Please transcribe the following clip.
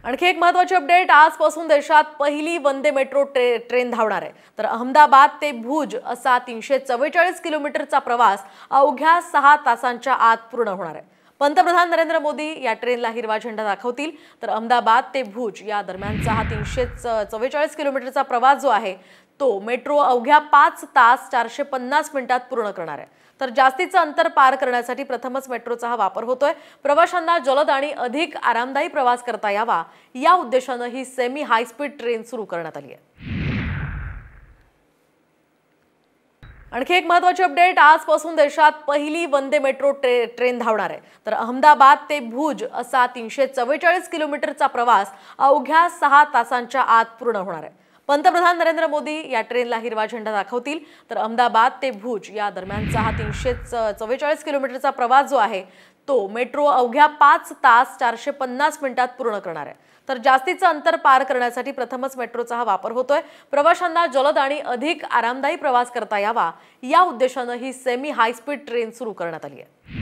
आणखी एक महत्त्वाची अपडेट, आजपासून देशात पहिली वंदे मेट्रो ट्रेन धावणार आहे। तर अहमदाबाद ते भुज असा 344 किलोमीटरचा प्रवास अवघ्या 6 तासांच्या आत पूर्ण होणार आहे। पंतप्रधान नरेंद्र मोदी या ट्रेनला हिरवा झेंडा दाखवतील। तर अहमदाबाद ते भुज या दरम्यानचा हा 344 किलोमीटरचा प्रवास जो आहे तो मेट्रो अवघ्या 5 तास 450 मिनिटात पूर्ण करणार आहे। तर जास्तीचं अंतर पार करण्यासाठी प्रथमच मेट्रोचा हा वापर होतोय। प्रवाशांना जलद आणि अधिक आरामदायी प्रवास करता यावा या उद्देशाने ही सेमी हाय स्पीड ट्रेन सुरू करण्यात आली आहे। आणखी एक महत्त्वाची अपडेट, आजपासून देशात पहिली वंदे मेट्रो ट्रेन धावणार आहे। तर अहमदाबाद ते भुज असा 344 किलोमीटरचा प्रवास अवघ्या 6 तासांच्या आत पूर्ण होणार आहे। पंतप्रधान नरेंद्र मोदी या ट्रेनला हिरवा झेंडा दाखवतील। तर अहमदाबाद ते भुज या दरम्यानचा हा 344 किलोमीटरचा प्रवास जो आहे तो मेट्रो अवघ्या 5 तास 450 मिनिटात पूर्ण करणार आहे। तर जास्तीचं अंतर पार करण्यासाठी प्रथमच मेट्रोचा हा वापर होतोय। प्रवाशांना जलद आणि अधिक आरामदायी प्रवास करता यावा या उद्देशाने ही सेमी हाय स्पीड ट्रेन सुरू करण्यात आली आहे।